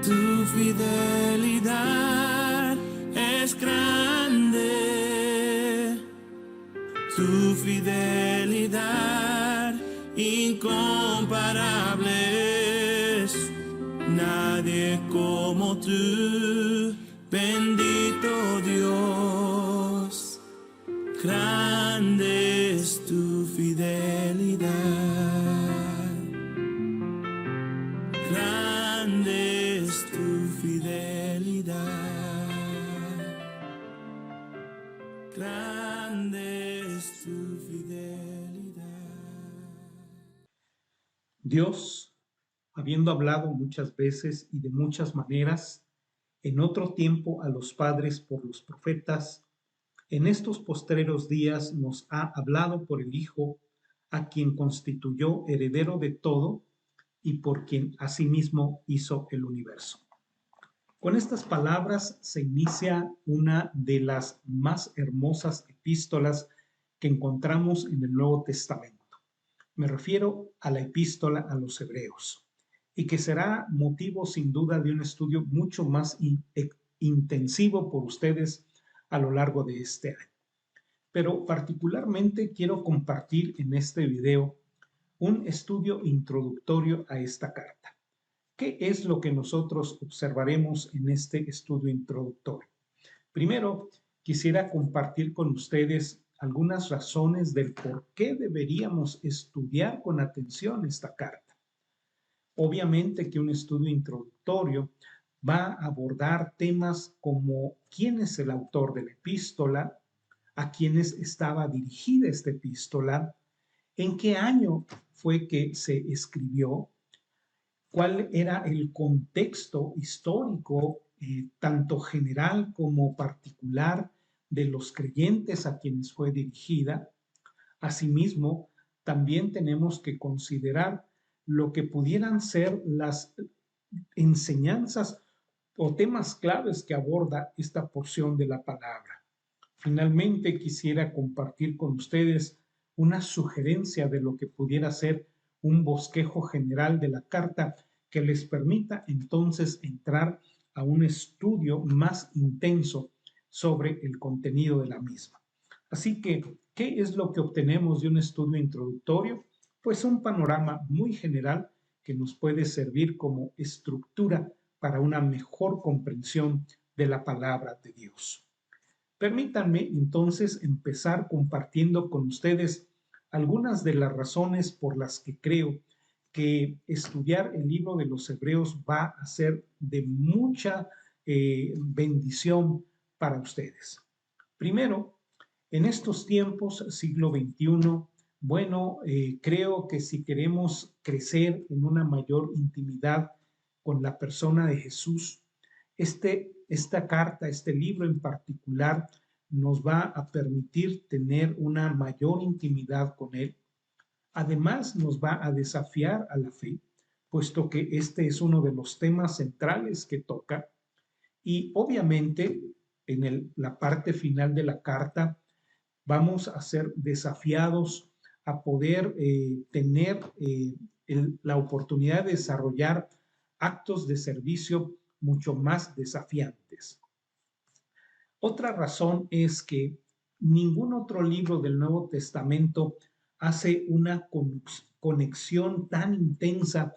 Tu fidelidad es grande, tu fidelidad incomparable es. Nadie como tú, bendito Dios, grande es tu fidelidad, grande es tu fidelidad, grande es tu fidelidad. Dios, habiendo hablado muchas veces y de muchas maneras, en otro tiempo a los padres por los profetas, en estos postreros días nos ha hablado por el Hijo, a quien constituyó heredero de todo y por quien asimismo hizo el universo. Con estas palabras se inicia una de las más hermosas epístolas que encontramos en el Nuevo Testamento. Me refiero a la epístola a los Hebreos, y que será motivo sin duda de un estudio mucho más intensivo por ustedes a lo largo de este año. Pero particularmente quiero compartir en este video un estudio introductorio a esta carta. ¿Qué es lo que nosotros observaremos en este estudio introductorio? Primero, quisiera compartir con ustedes algunas razones del por qué deberíamos estudiar con atención esta carta. Obviamente que un estudio introductorio va a abordar temas como quién es el autor de la epístola, a quiénes estaba dirigida esta epístola, en qué año fue que se escribió, cuál era el contexto histórico, tanto general como particular, de los creyentes a quienes fue dirigida. Asimismo, también tenemos que considerar lo que pudieran ser las enseñanzas o temas claves que aborda esta porción de la palabra. Finalmente, quisiera compartir con ustedes una sugerencia de lo que pudiera ser un bosquejo general de la carta que les permita entonces entrar a un estudio más intenso sobre el contenido de la misma. Así que, ¿qué es lo que obtenemos de un estudio introductorio? Pues un panorama muy general que nos puede servir como estructura para una mejor comprensión de la palabra de Dios. Permítanme entonces empezar compartiendo con ustedes algunas de las razones por las que creo que estudiar el libro de los Hebreos va a ser de mucha bendición para ustedes. Primero, en estos tiempos, siglo XXI, creo que si queremos crecer en una mayor intimidad con la persona de Jesús, esta carta, este libro en particular, nos va a permitir tener una mayor intimidad con Él. Además, nos va a desafiar a la fe, puesto que este es uno de los temas centrales que toca. Y obviamente, en la parte final de la carta, vamos a ser desafiados a poder tener la oportunidad de desarrollar actos de servicio mucho más desafiantes. Otra razón es que ningún otro libro del Nuevo Testamento hace una conexión tan intensa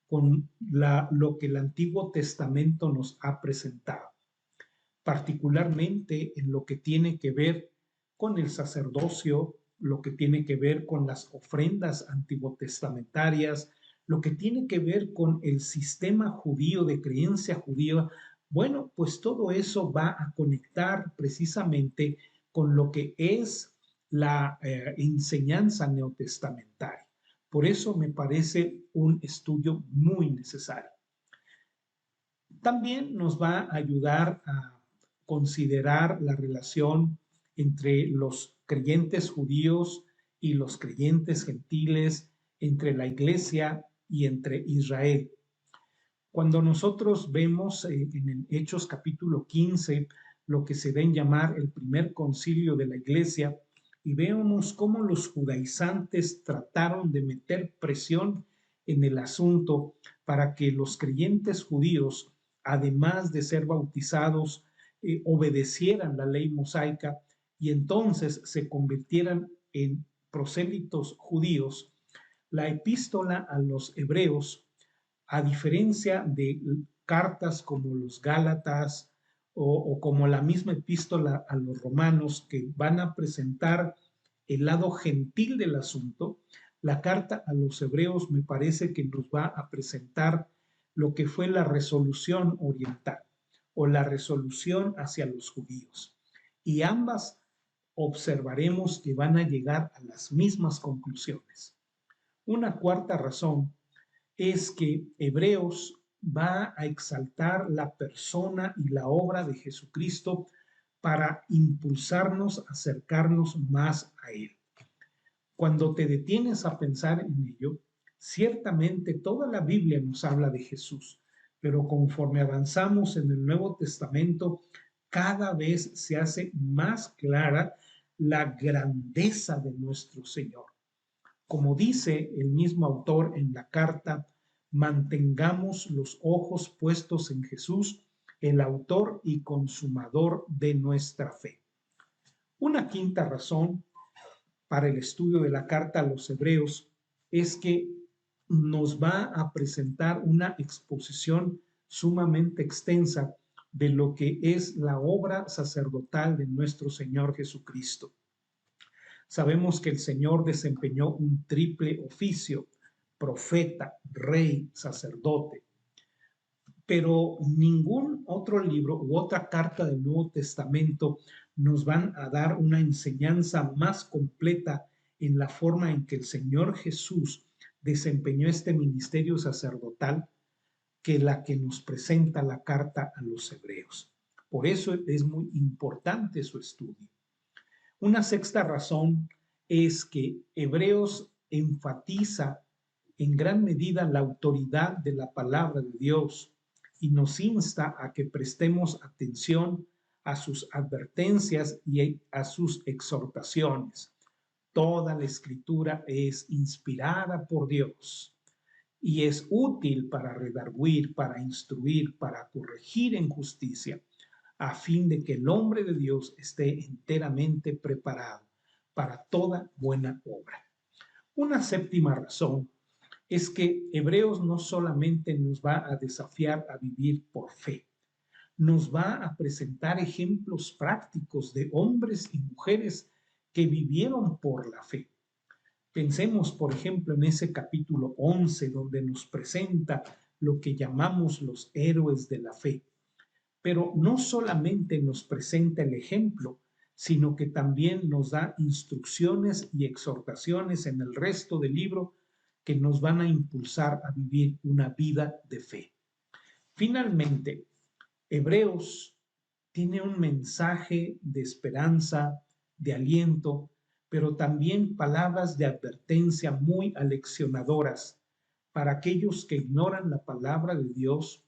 con lo que el Antiguo Testamento nos ha presentado, particularmente en lo que tiene que ver con el sacerdocio, lo que tiene que ver con las ofrendas antiguotestamentarias, lo que tiene que ver con el sistema judío, de creencia judía. Bueno, pues todo eso va a conectar precisamente con lo que es la enseñanza neotestamentaria. Por eso me parece un estudio muy necesario. También nos va a ayudar a considerar la relación entre los creyentes judíos y los creyentes gentiles, entre la iglesia y entre Israel. Cuando nosotros vemos en Hechos capítulo 15 lo que se da en llamar el primer concilio de la iglesia, y vemos cómo los judaizantes trataron de meter presión en el asunto para que los creyentes judíos además de ser bautizados, obedecieran la ley mosaica y entonces se convirtieran en prosélitos judíos, la epístola a los hebreos, a diferencia de cartas como los Gálatas o como la misma epístola a los romanos que van a presentar el lado gentil del asunto, la carta a los hebreos me parece que nos va a presentar lo que fue la resolución oriental o la resolución hacia los judíos. Y ambas observaremos que van a llegar a las mismas conclusiones. Una cuarta razón es que Hebreos va a exaltar la persona y la obra de Jesucristo para impulsarnos a acercarnos más a Él. Cuando te detienes a pensar en ello, ciertamente toda la Biblia nos habla de Jesús, pero conforme avanzamos en el Nuevo Testamento, cada vez se hace más clara la grandeza de nuestro Señor. Como dice el mismo autor en la carta, mantengamos los ojos puestos en Jesús, el autor y consumador de nuestra fe. Una quinta razón para el estudio de la carta a los hebreos es que nos va a presentar una exposición sumamente extensa de lo que es la obra sacerdotal de nuestro Señor Jesucristo. Sabemos que el Señor desempeñó un triple oficio: profeta, rey, sacerdote. Pero ningún otro libro u otra carta del Nuevo Testamento nos van a dar una enseñanza más completa en la forma en que el Señor Jesús desempeñó este ministerio sacerdotal que la que nos presenta la carta a los hebreos. Por eso es muy importante su estudio. Una sexta razón es que Hebreos enfatiza en gran medida la autoridad de la palabra de Dios y nos insta a que prestemos atención a sus advertencias y a sus exhortaciones. Toda la escritura es inspirada por Dios y es útil para redarguir, para instruir, para corregir en justicia, a fin de que el hombre de Dios esté enteramente preparado para toda buena obra. Una séptima razón es que Hebreos no solamente nos va a desafiar a vivir por fe, nos va a presentar ejemplos prácticos de hombres y mujeres que vivieron por la fe. Pensemos, por ejemplo, en ese capítulo 11, donde nos presenta lo que llamamos los héroes de la fe. Pero no solamente nos presenta el ejemplo, sino que también nos da instrucciones y exhortaciones en el resto del libro que nos van a impulsar a vivir una vida de fe. Finalmente, Hebreos tiene un mensaje de esperanza, de aliento, pero también palabras de advertencia muy aleccionadoras para aquellos que ignoran la palabra de Dios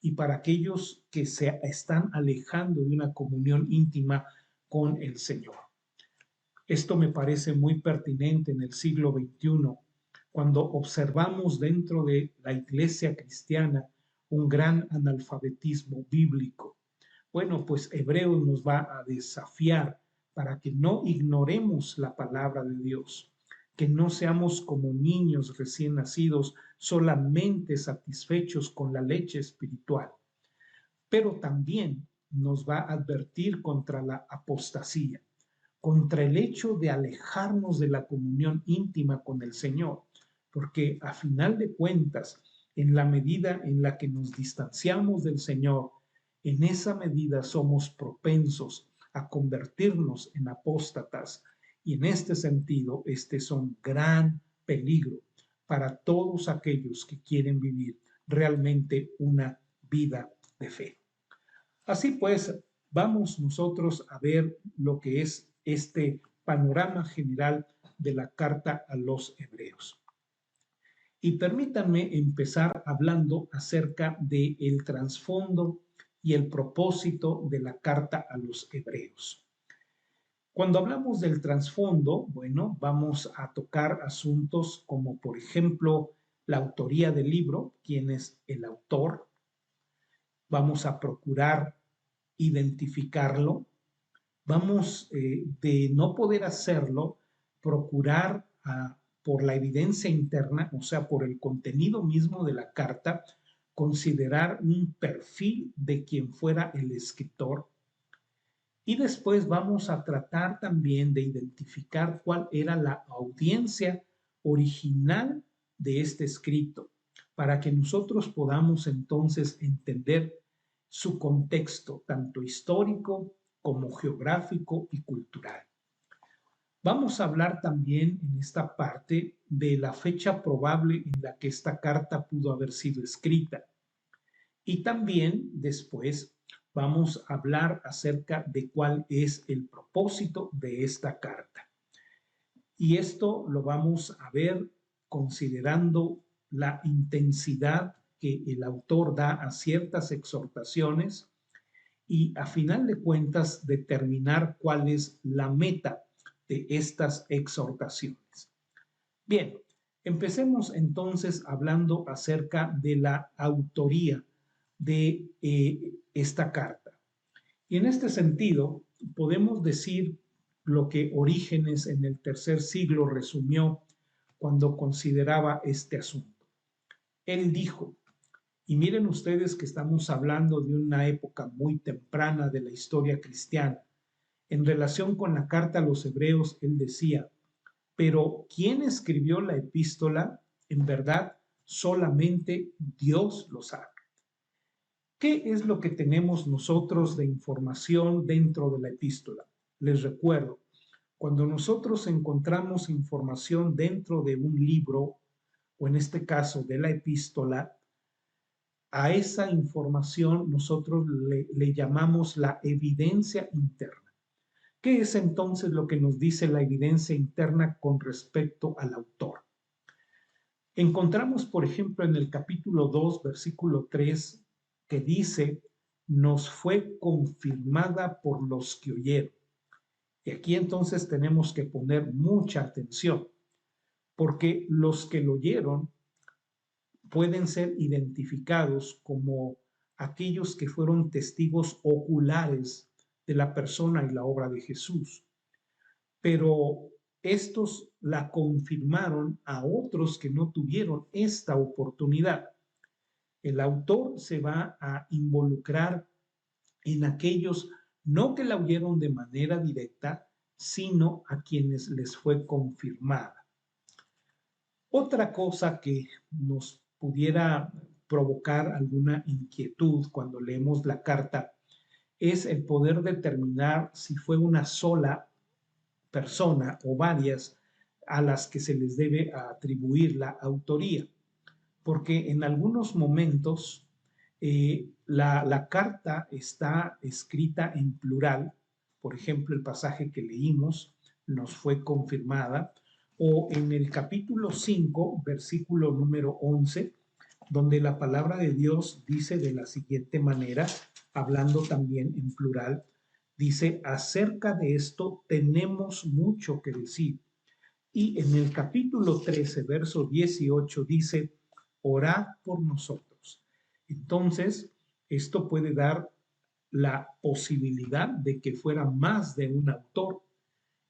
y para aquellos que se están alejando de una comunión íntima con el Señor. Esto me parece muy pertinente en el siglo XXI, cuando observamos dentro de la iglesia cristiana un gran analfabetismo bíblico. Bueno, pues Hebreos nos va a desafiar para que no ignoremos la palabra de Dios, que no seamos como niños recién nacidos solamente satisfechos con la leche espiritual. Pero también nos va a advertir contra la apostasía, contra el hecho de alejarnos de la comunión íntima con el Señor, porque a final de cuentas, en la medida en la que nos distanciamos del Señor, en esa medida somos propensos a convertirnos en apóstatas, y en este sentido, este es un gran peligro para todos aquellos que quieren vivir realmente una vida de fe. Así pues, vamos nosotros a ver lo que es este panorama general de la carta a los hebreos. Y permítanme empezar hablando acerca del trasfondo y el propósito de la carta a los hebreos. Cuando hablamos del trasfondo, bueno, vamos a tocar asuntos como, por ejemplo, la autoría del libro, quién es el autor, vamos a procurar identificarlo, vamos de no poder hacerlo, procurar por la evidencia interna, o sea, por el contenido mismo de la carta, considerar un perfil de quien fuera el escritor. Y después vamos a tratar también de identificar cuál era la audiencia original de este escrito, para que nosotros podamos entonces entender su contexto, tanto histórico como geográfico y cultural. Vamos a hablar también en esta parte de la fecha probable en la que esta carta pudo haber sido escrita. Y también después vamos a hablar acerca de cuál es el propósito de esta carta. Y esto lo vamos a ver considerando la intensidad que el autor da a ciertas exhortaciones y a final de cuentas determinar cuál es la meta de estas exhortaciones. Bien, empecemos entonces hablando acerca de la autoría de esta carta. Y en este sentido, podemos decir lo que Orígenes en el tercer siglo resumió cuando consideraba este asunto. Él dijo, y miren ustedes que estamos hablando de una época muy temprana de la historia cristiana. En relación con la carta a los hebreos, él decía, pero ¿quién escribió la epístola? En verdad, solamente Dios lo sabe. ¿Qué es lo que tenemos nosotros de información dentro de la epístola? Les recuerdo, cuando nosotros encontramos información dentro de un libro, o en este caso de la epístola, a esa información nosotros le llamamos la evidencia interna. ¿Qué es entonces lo que nos dice la evidencia interna con respecto al autor? Encontramos, por ejemplo, en el capítulo 2, versículo 3, que dice, nos fue confirmada por los que oyeron. Y aquí entonces tenemos que poner mucha atención, porque los que lo oyeron pueden ser identificados como aquellos que fueron testigos oculares de la persona y la obra de Jesús. Pero estos la confirmaron a otros que no tuvieron esta oportunidad. El autor se va a involucrar en aquellos no que la oyeron de manera directa, sino a quienes les fue confirmada. Otra cosa que nos pudiera provocar alguna inquietud cuando leemos la carta es el poder determinar si fue una sola persona o varias a las que se les debe atribuir la autoría, porque en algunos momentos la carta está escrita en plural. Por ejemplo, el pasaje que leímos nos fue confirmada, o en el capítulo 5, versículo número 11, donde la palabra de Dios dice de la siguiente manera, hablando también en plural, dice, acerca de esto tenemos mucho que decir. Y en el capítulo 13, verso 18, dice, orad por nosotros. Entonces, esto puede dar la posibilidad de que fuera más de un autor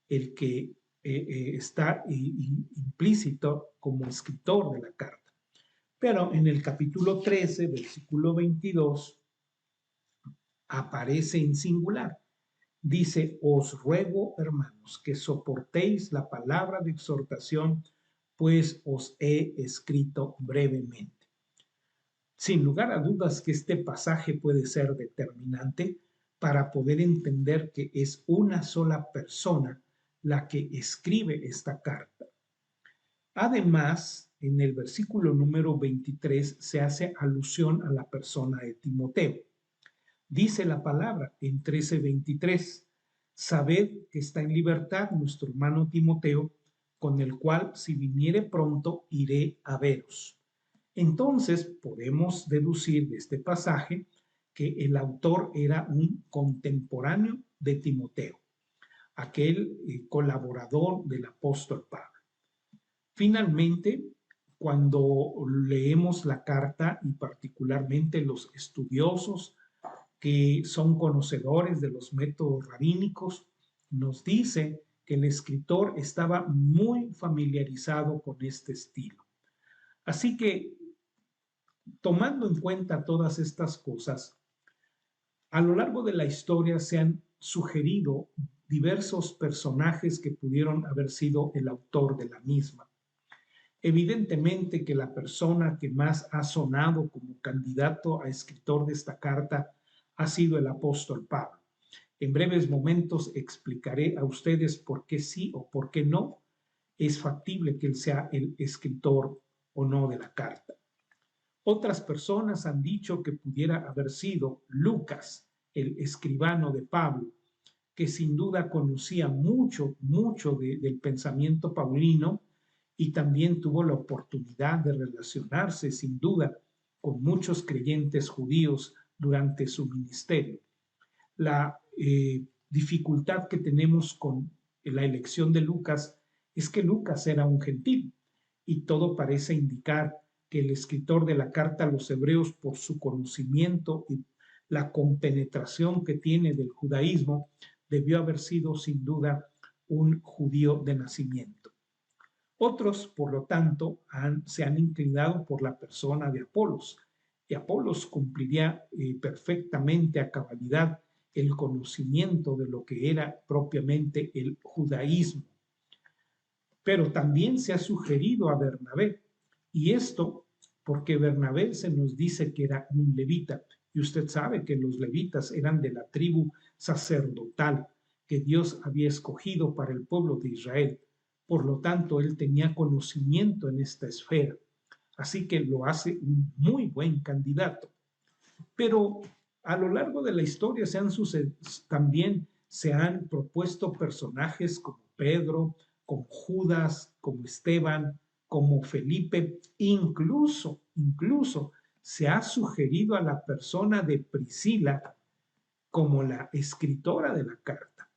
el que está implícito como escritor de la carta. Pero en el capítulo 13, versículo 22, aparece en singular. Dice, os ruego, hermanos, que soportéis la palabra de exhortación, pues os he escrito brevemente. Sin lugar a dudas que este pasaje puede ser determinante para poder entender que es una sola persona la que escribe esta carta. Además, en el versículo número 23 se hace alusión a la persona de Timoteo. Dice la palabra en 13:23, sabed que está en libertad nuestro hermano Timoteo, con el cual si viniere pronto iré a veros. Entonces podemos deducir de este pasaje que el autor era un contemporáneo de Timoteo, aquel colaborador del apóstol Pablo. Finalmente, cuando leemos la carta y particularmente los estudiosos que son conocedores de los métodos rabínicos, nos dice que el escritor estaba muy familiarizado con este estilo. Así que, tomando en cuenta todas estas cosas, a lo largo de la historia se han sugerido diversos personajes que pudieron haber sido el autor de la misma. Evidentemente que la persona que más ha sonado como candidato a escritor de esta carta ha sido el apóstol Pablo. En breves momentos explicaré a ustedes por qué sí o por qué no es factible que él sea el escritor o no de la carta. Otras personas han dicho que pudiera haber sido Lucas, el escribano de Pablo, que sin duda conocía mucho del pensamiento paulino y también tuvo la oportunidad de relacionarse sin duda con muchos creyentes judíos durante su ministerio. La dificultad que tenemos con la elección de Lucas es que Lucas era un gentil y todo parece indicar que el escritor de la carta a los hebreos, por su conocimiento y la compenetración que tiene del judaísmo, debió haber sido sin duda un judío de nacimiento. Otros, por lo tanto, se han inclinado por la persona de Apolos, y Apolos cumpliría perfectamente a cabalidad el conocimiento de lo que era propiamente el judaísmo. Pero también se ha sugerido a Bernabé, y esto porque Bernabé se nos dice que era un levita, y usted sabe que los levitas eran de la tribu sacerdotal que Dios había escogido para el pueblo de Israel. Por lo tanto, él tenía conocimiento en esta esfera, así que lo hace un muy buen candidato. Pero a lo largo de la historia también se han propuesto personajes como Pedro, como Judas, como Esteban, como Felipe, incluso se ha sugerido a la persona de Priscila como la escritora de la carta.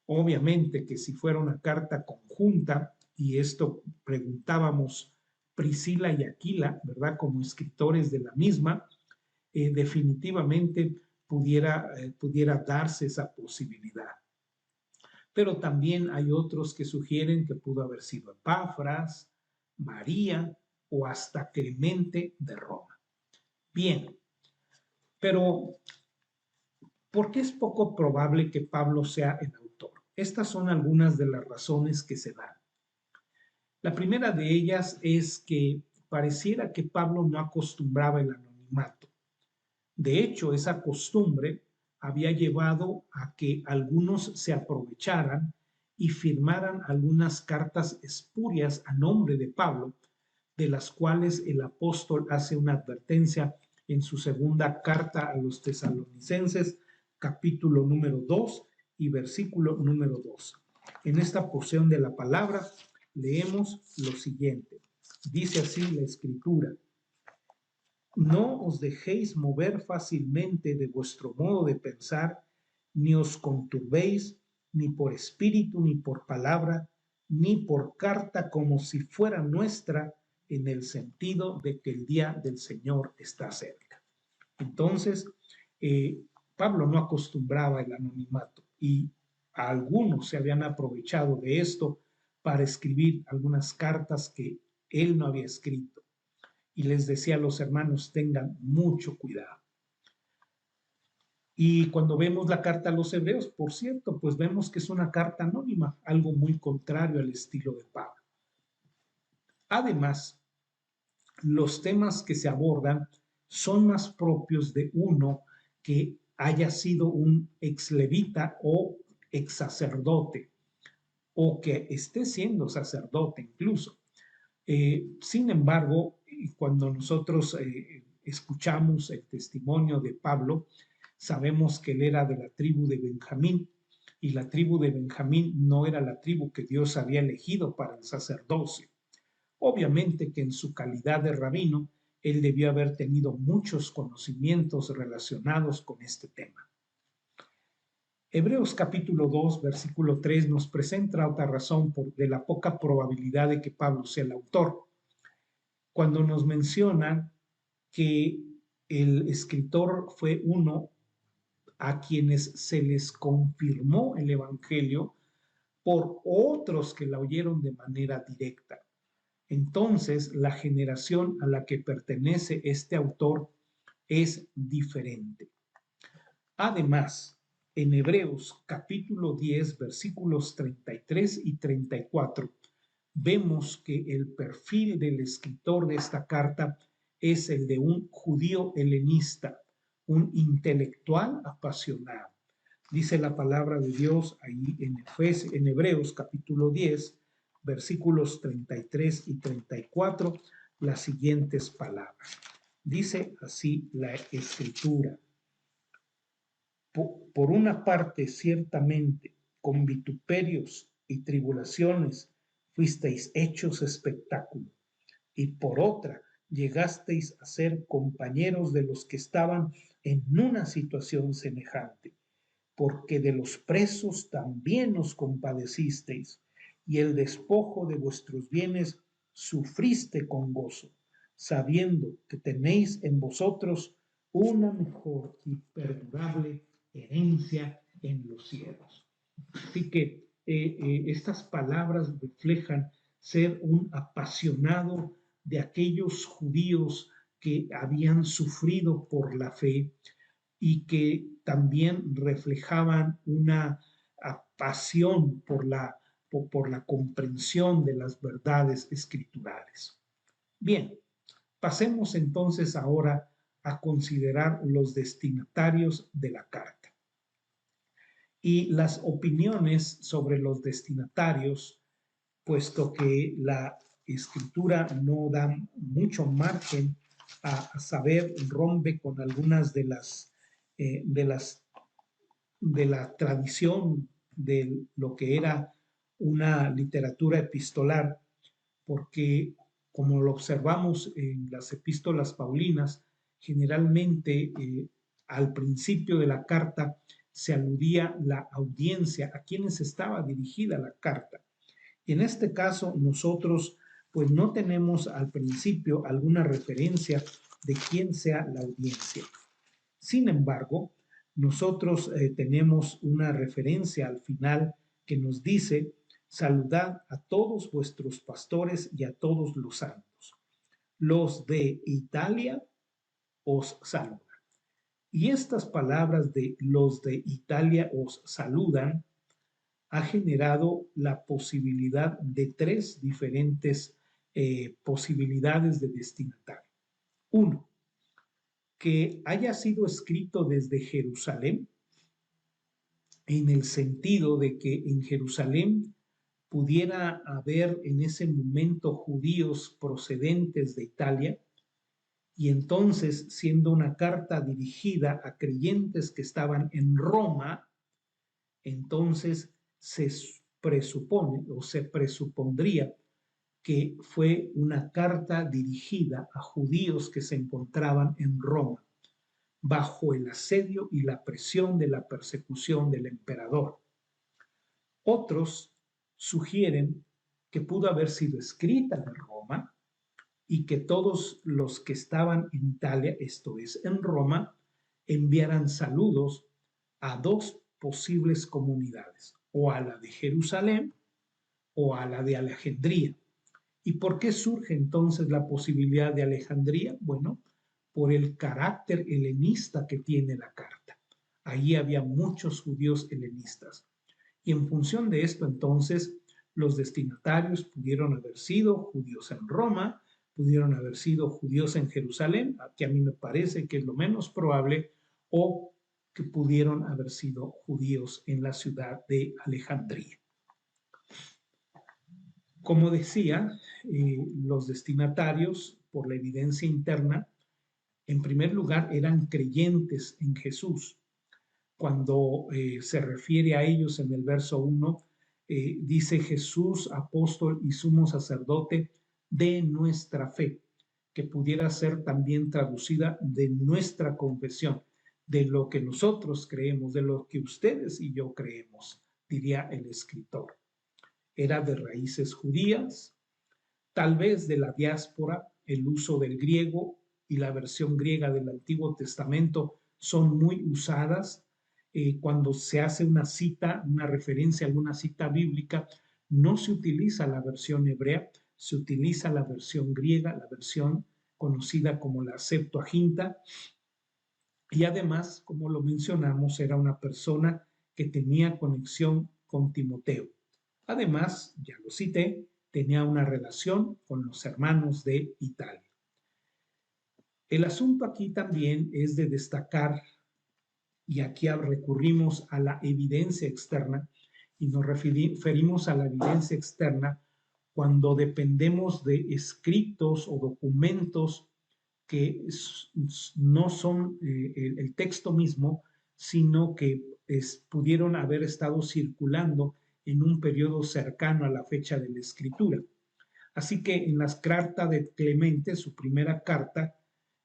Obviamente que si fuera una carta conjunta, y esto preguntábamos Priscila y Aquila, ¿verdad? Como escritores de la misma, definitivamente pudiera darse esa posibilidad. Pero también hay otros que sugieren que pudo haber sido Epafras, María o hasta Clemente de Roma. Bien, pero ¿por qué es poco probable que Pablo sea el autor? Estas son algunas de las razones que se dan. La primera de ellas es que pareciera que Pablo no acostumbraba el anonimato. De hecho, esa costumbre había llevado a que algunos se aprovecharan y firmaran algunas cartas espurias a nombre de Pablo, de las cuales el apóstol hace una advertencia en su segunda carta a los tesalonicenses, capítulo número 2 y versículo número 2. En esta porción de la palabra leemos lo siguiente. Dice así la escritura: no os dejéis mover fácilmente de vuestro modo de pensar, ni os conturbéis, ni por espíritu, ni por palabra, ni por carta como si fuera nuestra, en el sentido de que el día del Señor está cerca. Entonces, Pablo no acostumbraba el anonimato y algunos se habían aprovechado de esto para escribir algunas cartas que él no había escrito. Y les decía a los hermanos, tengan mucho cuidado. Y cuando vemos la carta a los hebreos, por cierto, pues vemos que es una carta anónima, algo muy contrario al estilo de Pablo. Además, los temas que se abordan son más propios de uno que haya sido un ex levita o ex sacerdote, o que esté siendo sacerdote incluso. Sin embargo, cuando nosotros escuchamos el testimonio de Pablo, sabemos que él era de la tribu de Benjamín, y la tribu de Benjamín no era la tribu que Dios había elegido para el sacerdocio. Obviamente que en su calidad de rabino, él debió haber tenido muchos conocimientos relacionados con este tema. Hebreos capítulo 2, versículo 3 nos presenta otra razón de la poca probabilidad de que Pablo sea el autor. cuando nos mencionan que el escritor fue uno a quienes se les confirmó el Evangelio por otros que la oyeron de manera directa. Entonces, la generación a la que pertenece este autor es diferente. Además, en Hebreos capítulo 10, versículos 33 y 34, vemos que el perfil del escritor de esta carta es el de un judío helenista, un intelectual apasionado. Dice la palabra de Dios ahí en Hebreos capítulo 10, versículos 33 y 34, las siguientes palabras. Dice así la escritura: por una parte, ciertamente, con vituperios y tribulaciones fuisteis hechos espectáculo, y por otra, llegasteis a ser compañeros de los que estaban en una situación semejante, porque de los presos también os compadecisteis, y el despojo de vuestros bienes sufriste con gozo, sabiendo que tenéis en vosotros una mejor y perdurable herencia en los cielos. Así que estas palabras reflejan ser un apasionado de aquellos judíos que habían sufrido por la fe y que también reflejaban una pasión por la comprensión de las verdades escriturales. Bien, pasemos entonces ahora a considerar los destinatarios de la carta. Y las opiniones sobre los destinatarios, puesto que la escritura no da mucho margen a saber, rompe con algunas de la tradición de lo que era una literatura epistolar, porque como lo observamos en las epístolas paulinas, generalmente al principio de la carta se aludía la audiencia a quienes estaba dirigida la carta. En este caso, nosotros pues no tenemos al principio alguna referencia de quién sea la audiencia. Sin embargo, nosotros tenemos una referencia al final que nos dice: saludad a todos vuestros pastores y a todos los santos. Los de Italia os saludan. Y estas palabras de los de Italia os saludan ha generado la posibilidad de tres diferentes posibilidades de destinatario. Uno, que haya sido escrito desde Jerusalén, en el sentido de que en Jerusalén pudiera haber en ese momento judíos procedentes de Italia, y entonces, siendo una carta dirigida a creyentes que estaban en Roma, entonces se presupone o se presupondría que fue una carta dirigida a judíos que se encontraban en Roma, bajo el asedio y la presión de la persecución del emperador. Otros sugieren que pudo haber sido escrita en Roma y que todos los que estaban en Italia, esto es, en Roma, enviaran saludos a dos posibles comunidades, o a la de Jerusalén o a la de Alejandría. ¿Y por qué surge entonces la posibilidad de Alejandría? Bueno, por el carácter helenista que tiene la carta. Allí había muchos judíos helenistas. Y en función de esto, entonces, los destinatarios pudieron haber sido judíos en Roma, pudieron haber sido judíos en Jerusalén, que a mí me parece que es lo menos probable, o que pudieron haber sido judíos en la ciudad de Alejandría. Como decía, los destinatarios, por la evidencia interna, en primer lugar eran creyentes en Jesús. Cuando se refiere a ellos en el verso 1, dice: Jesús, apóstol y sumo sacerdote de nuestra fe, que pudiera ser también traducida de nuestra confesión, de lo que nosotros creemos, de lo que ustedes y yo creemos, diría el escritor. Era de raíces judías, tal vez de la diáspora, el uso del griego y la versión griega del Antiguo Testamento son muy usadas. Cuando se hace una cita, una referencia a alguna cita bíblica, no se utiliza la versión hebrea, se utiliza la versión griega, la versión conocida como la Septuaginta. Y además, como lo mencionamos, era una persona que tenía conexión con Timoteo. Además, ya lo cité, tenía una relación con los hermanos de Italia. El asunto aquí también es de destacar, y aquí recurrimos a la evidencia externa, y nos referimos a la evidencia externa cuando dependemos de escritos o documentos que no son el texto mismo, sino que pudieron haber estado circulando en un periodo cercano a la fecha de la escritura. Así que en las cartas de Clemente, su primera carta,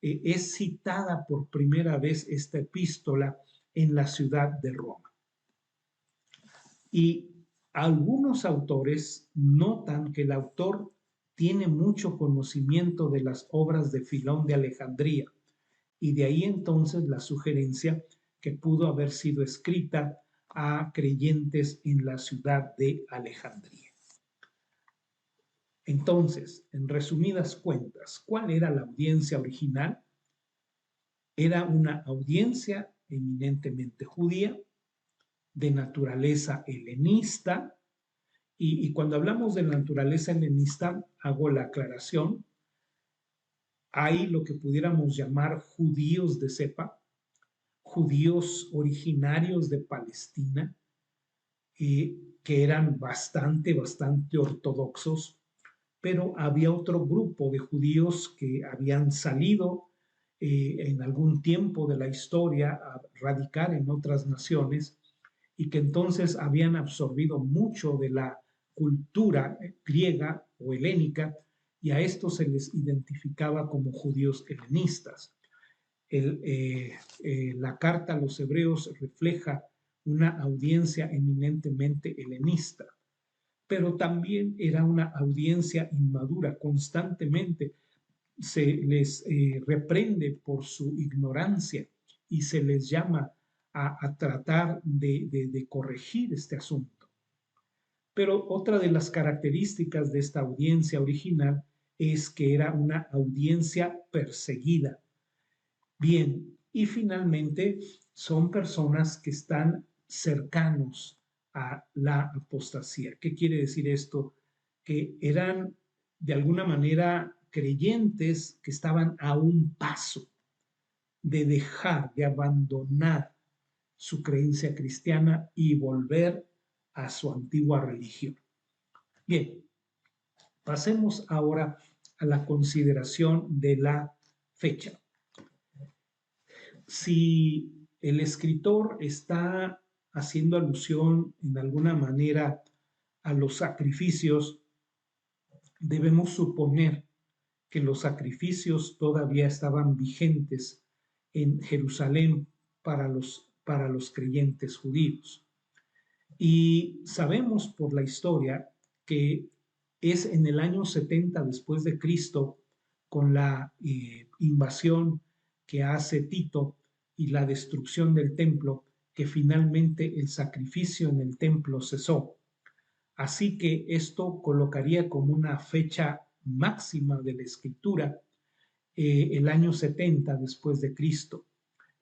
es citada por primera vez esta epístola en la ciudad de Roma. Y algunos autores notan que el autor tiene mucho conocimiento de las obras de Filón de Alejandría, y de ahí entonces la sugerencia que pudo haber sido escrita a creyentes en la ciudad de Alejandría. Entonces, en resumidas cuentas, ¿cuál era la audiencia original? Era una audiencia eminentemente judía, de naturaleza helenista, y cuando hablamos de naturaleza helenista, hago la aclaración, hay lo que pudiéramos llamar judíos de cepa, judíos originarios de Palestina, que eran bastante ortodoxos, pero había otro grupo de judíos que habían salido en algún tiempo de la historia a radicar en otras naciones y que entonces habían absorbido mucho de la cultura griega o helénica, y a estos se les identificaba como judíos helenistas. La carta a los hebreos refleja una audiencia eminentemente helenista, pero también era una audiencia inmadura. Constantemente se les reprende por su ignorancia y se les llama a tratar de corregir este asunto. Pero otra de las características de esta audiencia original es que era una audiencia perseguida. Bien, y finalmente son personas que están cercanos a la apostasía. ¿Qué quiere decir esto? Que eran de alguna manera creyentes que estaban a un paso de dejar, de abandonar su creencia cristiana y volver a su antigua religión. Bien, pasemos ahora a la consideración de la fecha. Si el escritor está haciendo alusión en alguna manera a los sacrificios, debemos suponer que los sacrificios todavía estaban vigentes en Jerusalén para los creyentes judíos. Y sabemos por la historia que es en el año 70 después de Cristo, con la invasión que hace Tito y la destrucción del templo, que finalmente el sacrificio en el templo cesó. Así que esto colocaría como una fecha máxima de la escritura el año 70 después de Cristo,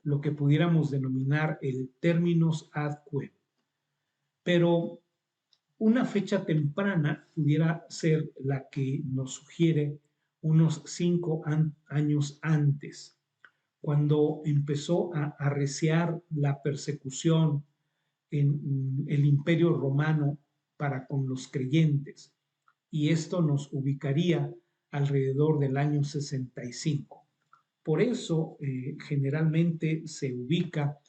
lo que pudiéramos denominar el terminus ad quem. Pero una fecha temprana pudiera ser la que nos sugiere unos 5 años antes, cuando empezó a arreciar la persecución en el Imperio Romano para con los creyentes, y esto nos ubicaría alrededor del año 65. Por eso, generalmente se ubica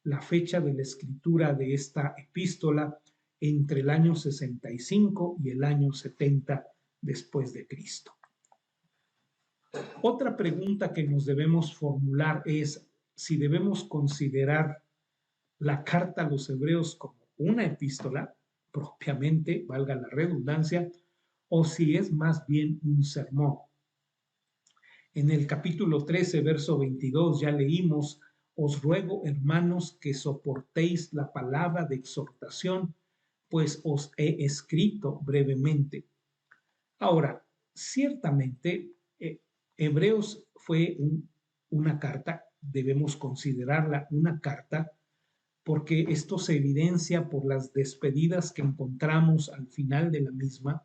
la fecha de la escritura de esta epístola entre el año 65 y el año 70 después de Cristo. Otra pregunta que nos debemos formular es si debemos considerar la carta a los hebreos como una epístola, propiamente, valga la redundancia, o si es más bien un sermón. En el capítulo 13, verso 22, ya leímos: os ruego, hermanos, que soportéis la palabra de exhortación, pues os he escrito brevemente. Ahora, ciertamente, Hebreos fue una carta, debemos considerarla una carta, porque esto se evidencia por las despedidas que encontramos al final de la misma,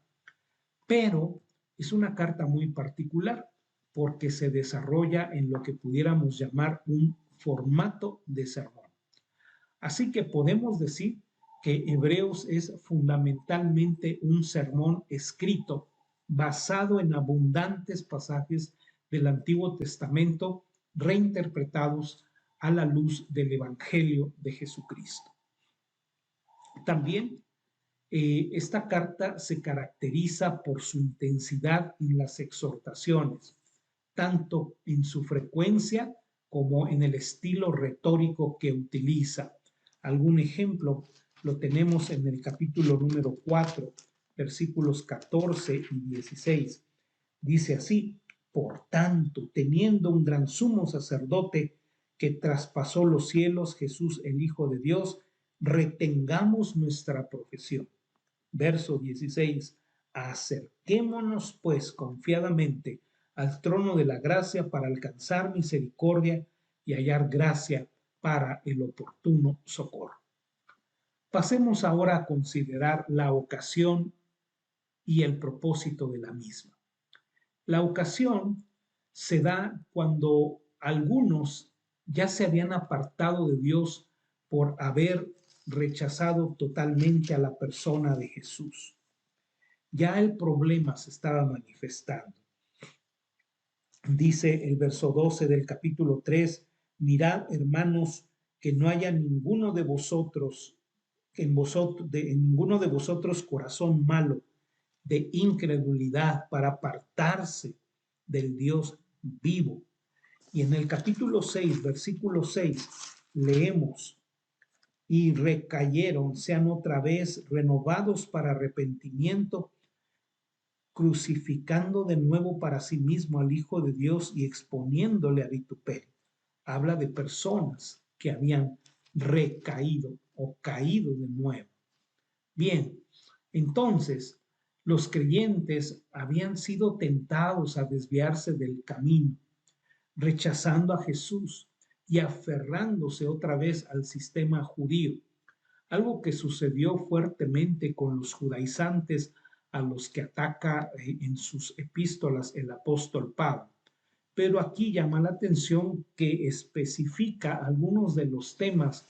pero es una carta muy particular porque se desarrolla en lo que pudiéramos llamar un formato de sermón. Así que podemos decir que Hebreos es fundamentalmente un sermón escrito basado en abundantes pasajes del Antiguo Testamento reinterpretados a la luz del Evangelio de Jesucristo. También esta carta se caracteriza por su intensidad en las exhortaciones, tanto en su frecuencia como en el estilo retórico que utiliza. Algún ejemplo lo tenemos en el capítulo número 4, versículos 14 y 16. Dice así: por tanto, teniendo un gran sumo sacerdote que traspasó los cielos, Jesús el Hijo de Dios, retengamos nuestra profesión. Verso 16: acerquémonos pues confiadamente al trono de la gracia para alcanzar misericordia y hallar gracia para el oportuno socorro. Pasemos ahora a considerar la ocasión y el propósito de la misma. La ocasión se da cuando algunos ya se habían apartado de Dios por haber rechazado totalmente a la persona de Jesús. Ya el problema se estaba manifestando. Dice el verso 12 del capítulo 3: mirad, hermanos, que no haya ninguno de vosotros, en ninguno de vosotros corazón malo de incredulidad para apartarse del Dios vivo. Y en el capítulo 6, versículo 6, leemos: y recayeron, sean otra vez renovados para arrepentimiento, crucificando de nuevo para sí mismo al Hijo de Dios y exponiéndole a vituperio. Habla de personas que habían recaído o caído de nuevo. Bien, entonces los creyentes habían sido tentados a desviarse del camino, rechazando a Jesús y aferrándose otra vez al sistema judío, algo que sucedió fuertemente con los judaizantes a los que ataca en sus epístolas el apóstol Pablo. Pero aquí llama la atención que especifica algunos de los temas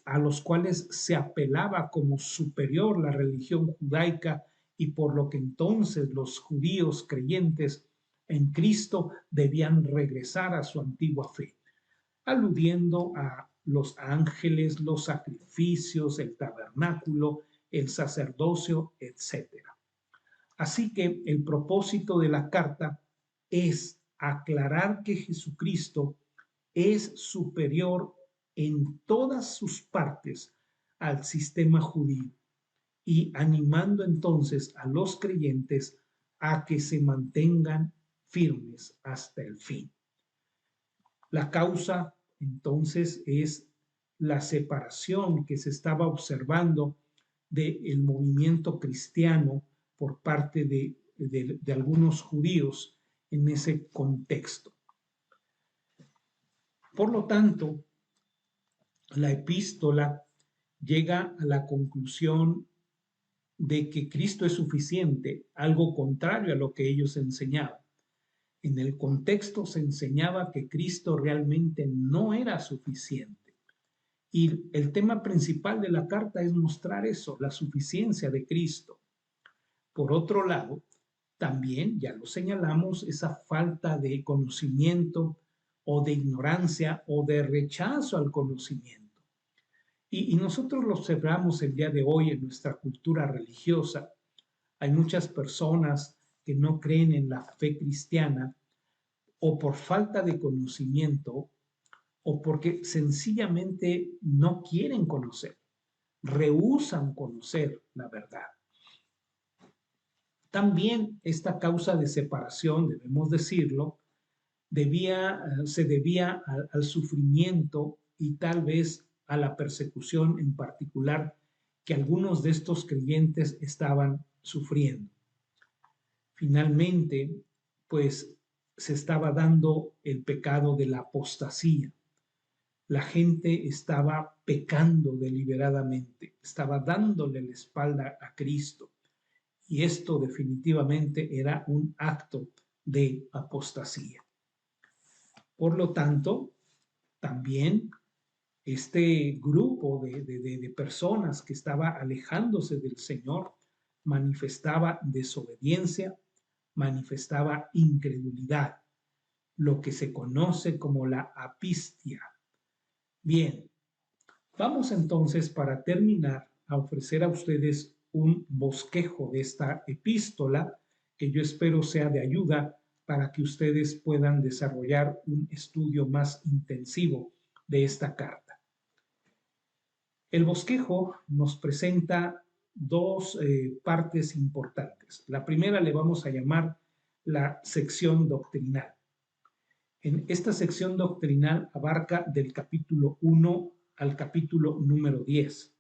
a los cuales se apelaba como superior la religión judaica y por lo que entonces los judíos creyentes en Cristo debían regresar a su antigua fe, aludiendo a los ángeles, los sacrificios, el tabernáculo, el sacerdocio, etc. Así que el propósito de la carta es aclarar que Jesucristo es superior en todas sus partes al sistema judío y animando entonces a los creyentes a que se mantengan firmes hasta el fin. La causa entonces es la separación que se estaba observando del movimiento cristiano por parte de algunos judíos en ese contexto. Por lo tanto, la epístola llega a la conclusión de que Cristo es suficiente, algo contrario a lo que ellos enseñaban. En el contexto se enseñaba que Cristo realmente no era suficiente. Y el tema principal de la carta es mostrar eso, la suficiencia de Cristo. Por otro lado, también, ya lo señalamos, esa falta de conocimiento o de ignorancia o de rechazo al conocimiento. Y nosotros lo observamos el día de hoy en nuestra cultura religiosa. Hay muchas personas que no creen en la fe cristiana o por falta de conocimiento o porque sencillamente no quieren conocer, rehúsan conocer la verdad. También esta causa de separación, debemos decirlo, se debía al sufrimiento y tal vez a la persecución en particular que algunos de estos creyentes estaban sufriendo. Finalmente, pues se estaba dando el pecado de la apostasía. La gente estaba pecando deliberadamente, estaba dándole la espalda a Cristo. Y esto definitivamente era un acto de apostasía. Por lo tanto, también este grupo de personas que estaba alejándose del Señor manifestaba desobediencia, manifestaba incredulidad, lo que se conoce como la apistia. Bien, vamos entonces para terminar a ofrecer a ustedes un bosquejo de esta epístola que yo espero sea de ayuda para que ustedes puedan desarrollar un estudio más intensivo de esta carta. El bosquejo nos presenta dos partes importantes. La primera le vamos a llamar la sección doctrinal. En esta sección doctrinal abarca del capítulo 1 al capítulo número 10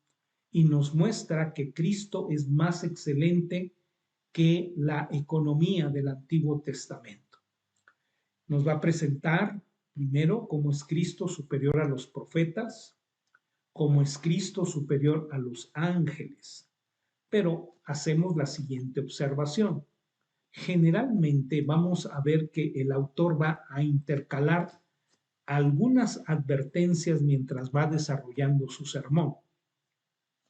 y nos muestra que Cristo es más excelente que la economía del Antiguo Testamento. Nos va a presentar primero cómo es Cristo superior a los profetas, cómo es Cristo superior a los ángeles. Pero hacemos la siguiente observación. Generalmente vamos a ver que el autor va a intercalar algunas advertencias mientras va desarrollando su sermón.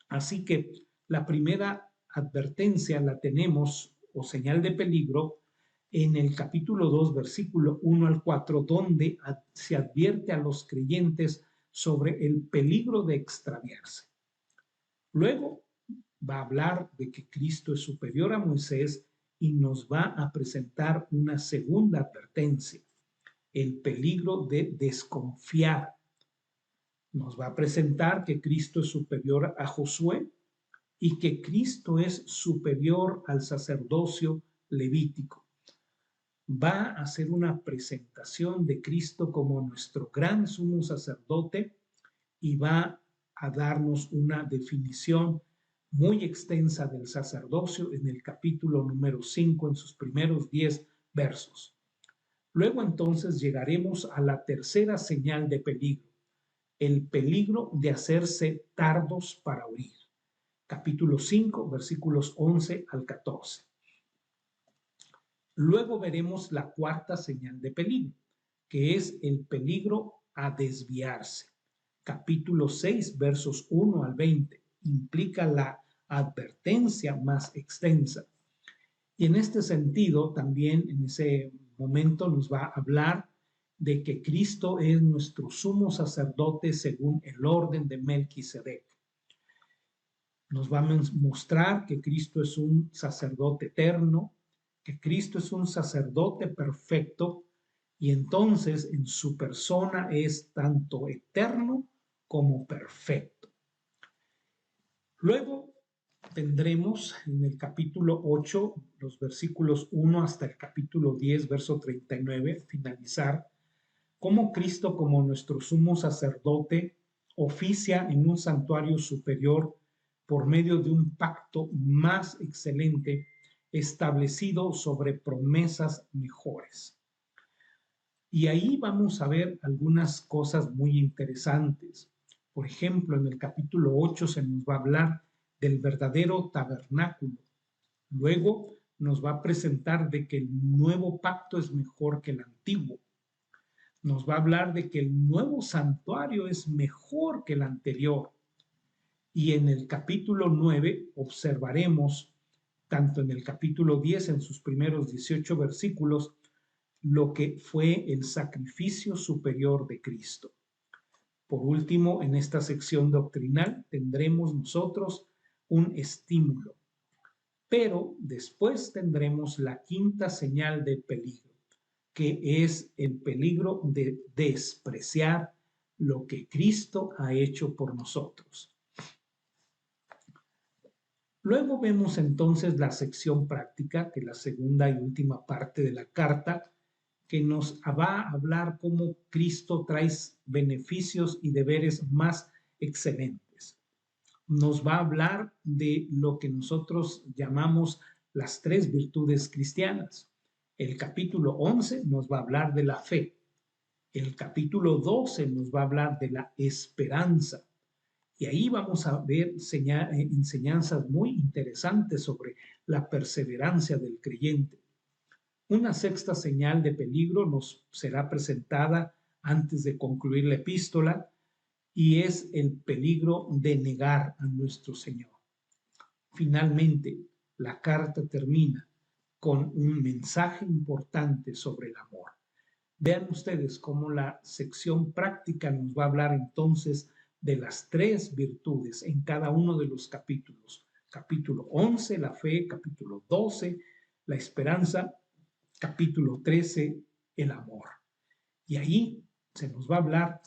Así que la primera advertencia la tenemos, o señal de peligro, en el capítulo 2, versículo 1 al 4, donde se advierte a los creyentes sobre el peligro de extraviarse. Luego va a hablar de que Cristo es superior a Moisés y nos va a presentar una segunda advertencia, el peligro de desconfiar. Nos va a presentar que Cristo es superior a Josué y que Cristo es superior al sacerdocio levítico. Va a hacer una presentación de Cristo como nuestro gran sumo sacerdote y va a darnos una definición muy extensa del sacerdocio en el capítulo número 5, en sus primeros 10 versos. Luego entonces llegaremos a la tercera señal de peligro, el peligro de hacerse tardos para oír. Capítulo 5, versículos 11 al 14. Luego veremos la cuarta señal de peligro, que es el peligro a desviarse. Capítulo 6, versos 1 al 20, implica la advertencia más extensa. Y en este sentido, también en ese momento nos va a hablar de que Cristo es nuestro sumo sacerdote según el orden de Melquisedec. Nos va a mostrar que Cristo es un sacerdote eterno, que Cristo es un sacerdote perfecto y entonces en su persona es tanto eterno como perfecto. Luego tendremos en el capítulo 8, los versículos 1 hasta el capítulo 10, verso 39, finalizar, cómo Cristo como nuestro sumo sacerdote oficia en un santuario superior por medio de un pacto más excelente establecido sobre promesas mejores. Y ahí vamos a ver algunas cosas muy interesantes. Por ejemplo, en el capítulo 8 se nos va a hablar del verdadero tabernáculo. Luego nos va a presentar de que el nuevo pacto es mejor que el antiguo. Nos va a hablar de que el nuevo santuario es mejor que el anterior. Y en el capítulo 9 observaremos, tanto en el capítulo 10, en sus primeros 18 versículos, lo que fue el sacrificio superior de Cristo. Por último, en esta sección doctrinal tendremos nosotros un estímulo, pero después tendremos la quinta señal de peligro, que es el peligro de despreciar lo que Cristo ha hecho por nosotros. Luego vemos entonces la sección práctica, que es la segunda y última parte de la carta, que nos va a hablar cómo Cristo trae beneficios y deberes más excelentes. Nos va a hablar de lo que nosotros llamamos las tres virtudes cristianas. El capítulo 11 nos va a hablar de la fe. El capítulo 12 nos va a hablar de la esperanza. Y ahí vamos a ver enseñanzas muy interesantes sobre la perseverancia del creyente. Una sexta señal de peligro nos será presentada antes de concluir la epístola y es el peligro de negar a nuestro Señor. Finalmente, la carta termina con un mensaje importante sobre el amor. Vean ustedes cómo la sección práctica nos va a hablar entonces de las tres virtudes en cada uno de los capítulos. Capítulo 11, la fe; capítulo 12, la esperanza; capítulo 13, el amor. Y ahí se nos va a hablar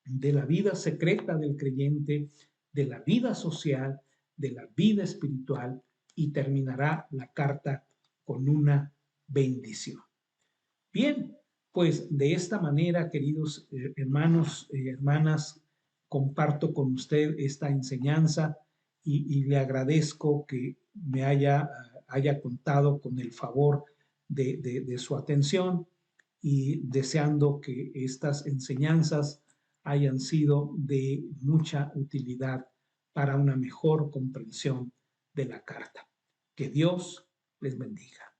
de la vida secreta del creyente, de la vida social, de la vida espiritual, y terminará la carta con una bendición. Bien, pues de esta manera, queridos hermanos y hermanas, comparto con usted esta enseñanza y le agradezco que me haya contado con el favor de su atención, y deseando que estas enseñanzas hayan sido de mucha utilidad para una mejor comprensión de la carta. Que Dios les bendiga.